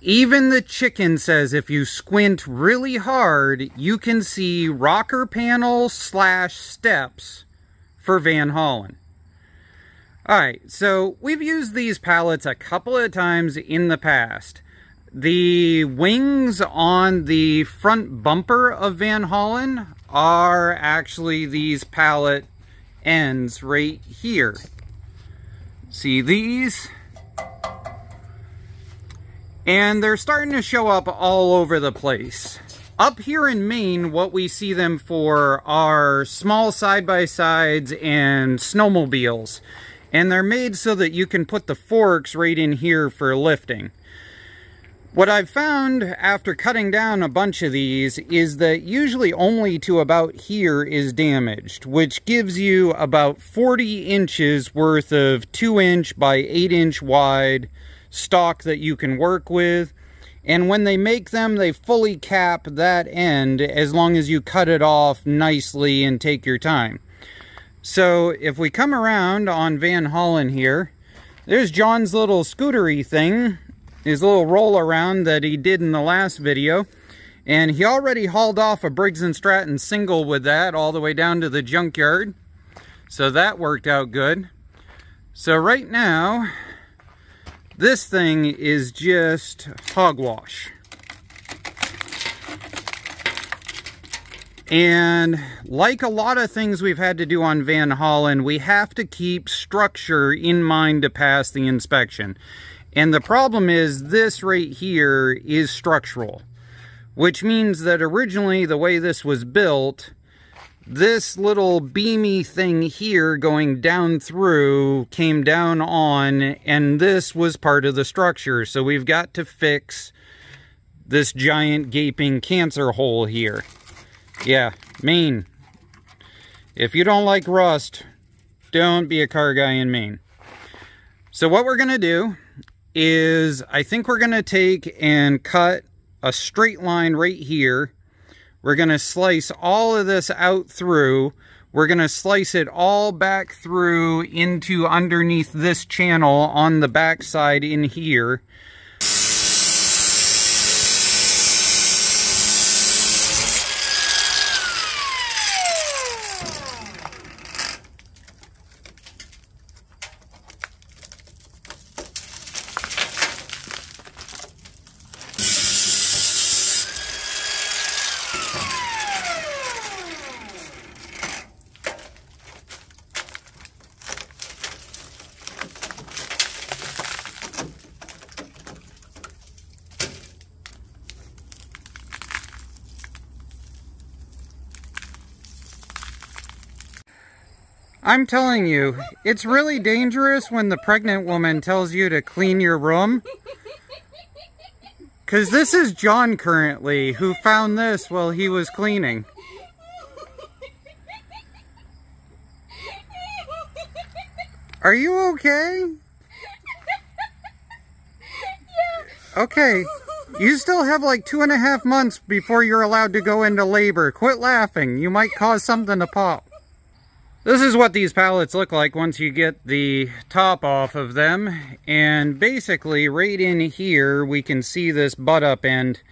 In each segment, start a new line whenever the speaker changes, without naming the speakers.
Even the chicken says if you squint really hard, you can see rocker panel / steps for Van-Haulen. Alright, so we've used these pallets a couple of times in the past. The wings on the front bumper of Van-Haulen are actually these pallet ends right here. See these? And they're starting to show up all over the place. Up here in Maine, what we see them for are small side-by-sides and snowmobiles. And they're made so that you can put the forks right in here for lifting. What I've found after cutting down a bunch of these is that usually only to about here is damaged, which gives you about 40 inches worth of 2-inch by 8-inch wide stock that you can work with. And when they make them, they fully cap that end as long as you cut it off nicely and take your time. So if we come around on Van-Haulen here, there's John's little scootery thing, his little roll around that he did in the last video. And he already hauled off a Briggs & Stratton single with that all the way down to the junkyard. So that worked out good. So right now, this thing is just hogwash. And like a lot of things we've had to do on Van-Haulen, we have to keep structure in mind to pass the inspection. And the problem is this right here is structural, which means that originally the way this was built, this little beamy thing here going down through came down on, and this was part of the structure. So we've got to fix this giant gaping cancer hole here. Yeah, Maine. If you don't like rust, don't be a car guy in Maine. So what we're going to do is, I think we're going to take and cut a straight line right here. We're going to slice all of this out through. We're going to slice it all back through into underneath this channel on the back side in here. I'm telling you, it's really dangerous when the pregnant woman tells you to clean your room. Because this is John currently, who found this while he was cleaning. Are you okay? Okay, you still have like 2.5 months before you're allowed to go into labor. Quit laughing, you might cause something to pop. This is what these pallets look like once you get the top off of them. And basically, right in here, we can see this butt-up end.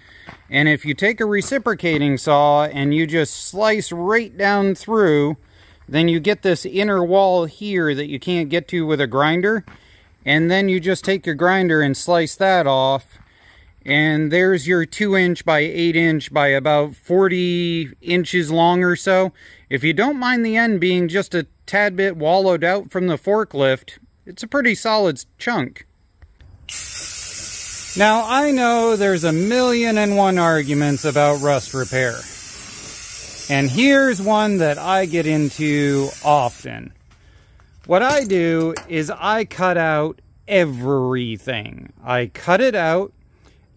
And if you take a reciprocating saw and you just slice right down through, then you get this inner wall here that you can't get to with a grinder. And then you just take your grinder and slice that off. And there's your 2-inch by 8-inch by about 40 inches long or so. If you don't mind the end being just a tad bit wallowed out from the forklift, it's a pretty solid chunk. Now, I know there's 1,000,001 arguments about rust repair. And here's one that I get into often. What I do is I cut out everything. I cut it out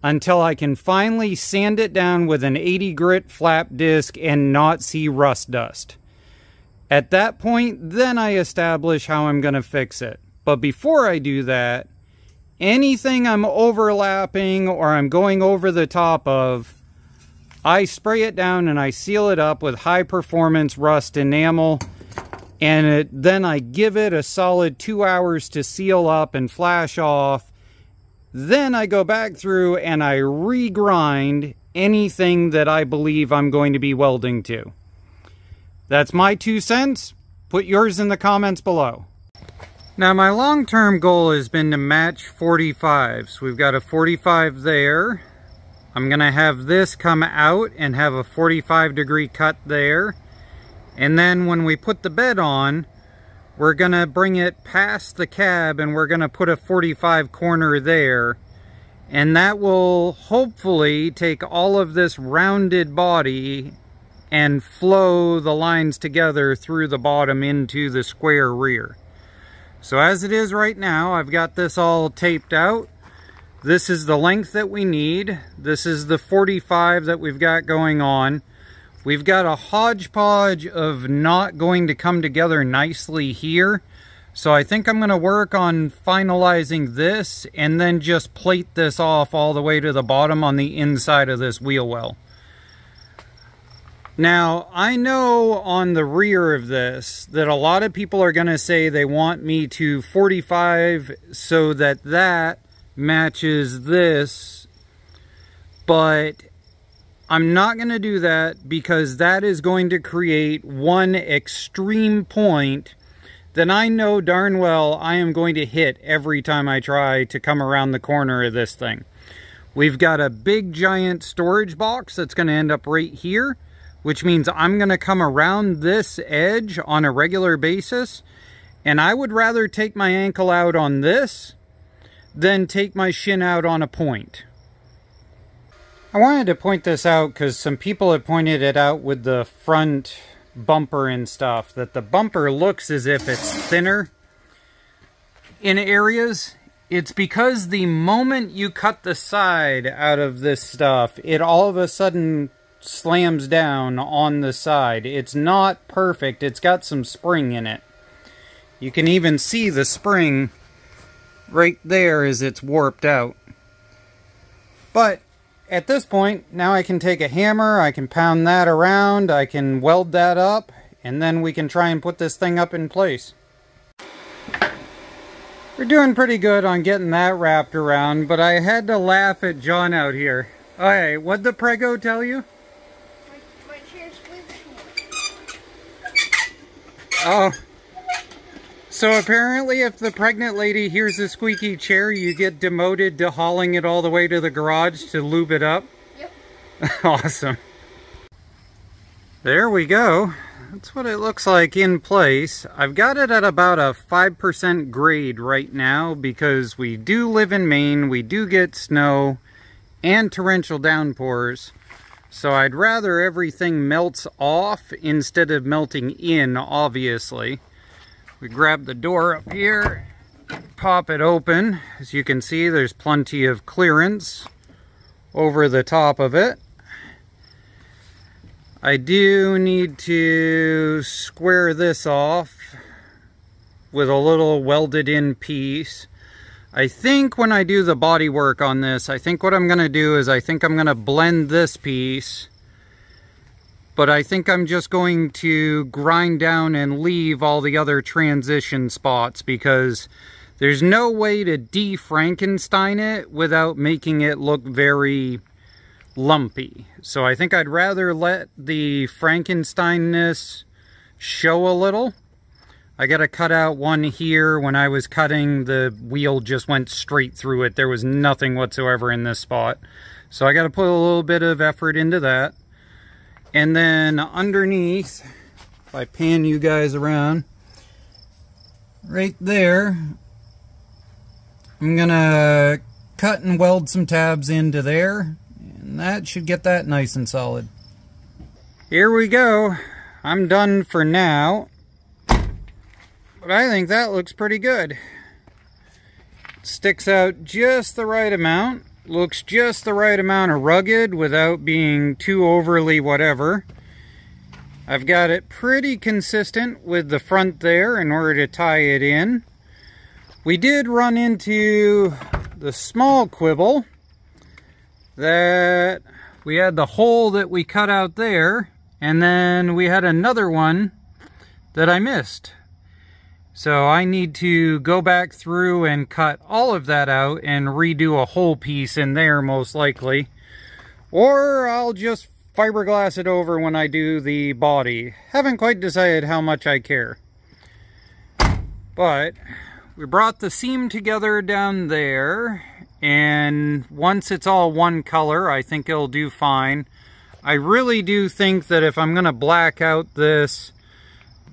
until I can finally sand it down with an 80 grit flap disc and not see rust dust. At that point, then I establish how I'm going to fix it. But before I do that, anything I'm overlapping or I'm going over the top of, I spray it down and I seal it up with high performance rust enamel, and then I give it a solid 2 hours to seal up and flash off. Then I go back through and I regrind anything that I believe I'm going to be welding to. That's my 2 cents. Put yours in the comments below. Now my long-term goal has been to match 45s. We've got a 45 there. I'm gonna have this come out and have a 45-degree cut there. And then when we put the bed on, we're gonna bring it past the cab and we're gonna put a 45 corner there. And that will hopefully take all of this rounded body and flow the lines together through the bottom into the square rear. So as it is right now, I've got this all taped out. This is the length that we need. This is the 45 that we've got going on. We've got a hodgepodge of not going to come together nicely here. So I think I'm going to work on finalizing this and then just plate this off all the way to the bottom on the inside of this wheel well. Now, I know on the rear of this that a lot of people are going to say they want me to 45 so that that matches this, but I'm not going to do that because that is going to create one extreme point that I know darn well I am going to hit every time I try to come around the corner of this thing. We've got a big giant storage box that's going to end up right here, which means I'm going to come around this edge on a regular basis, and I would rather take my ankle out on this than take my shin out on a point. I wanted to point this out because some people have pointed it out with the front bumper and stuff, that the bumper looks as if it's thinner in areas. It's because the moment you cut the side out of this stuff, it all of a sudden slams down on the side. It's not perfect. It's got some spring in it. You can even see the spring right there as it's warped out. But at this point, now I can take a hammer, I can pound that around, I can weld that up, and then we can try and put this thing up in place. We're doing pretty good on getting that wrapped around, but I had to laugh at John out here. Okay, what'd the prego tell you?
My chair's squeaky.
Oh. So apparently if the pregnant lady hears a squeaky chair, you get demoted to hauling it all the way to the garage to lube it up?
Yep.
Awesome. There we go. That's what it looks like in place. I've got it at about a 5% grade right now because we do live in Maine, we do get snow and torrential downpours. So I'd rather everything melts off instead of melting in, obviously. We grab the door up here, pop it open. As you can see, there's plenty of clearance over the top of it. I do need to square this off with a little welded in piece. I think when I do the body work on this, I think what I'm going to do is I think I'm going to blend this piece. But I think I'm just going to grind down and leave all the other transition spots because there's no way to de-Frankenstein it without making it look very lumpy. So I think I'd rather let the Frankensteinness show a little. I got to cut out one here. When I was cutting, the wheel just went straight through it. There was nothing whatsoever in this spot. So I got to put a little bit of effort into that. And then underneath, if I pan you guys around, right there, I'm gonna cut and weld some tabs into there, and that should get that nice and solid. Here we go. I'm done for now, but I think that looks pretty good. Sticks out just the right amount. Looks just the right amount of rugged without being too overly whatever. I've got it pretty consistent with the front there in order to tie it in. We did run into the small quibble that we had the hole that we cut out there, and then we had another one that I missed. So I need to go back through and cut all of that out and redo a whole piece in there most likely. Or I'll just fiberglass it over when I do the body. Haven't quite decided how much I care. But we brought the seam together down there, and once it's all one color, I think it'll do fine. I really do think that if I'm going to black out this,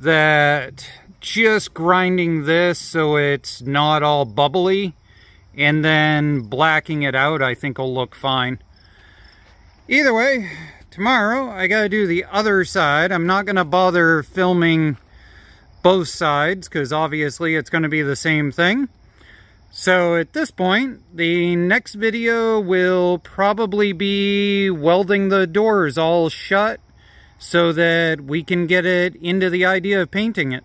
that just grinding this so it's not all bubbly and then blacking it out, I think will look fine. Either way, tomorrow I gotta do the other side. I'm not gonna bother filming both sides because obviously it's gonna be the same thing. So at this point, the next video will probably be welding the doors all shut so that we can get it into the idea of painting it.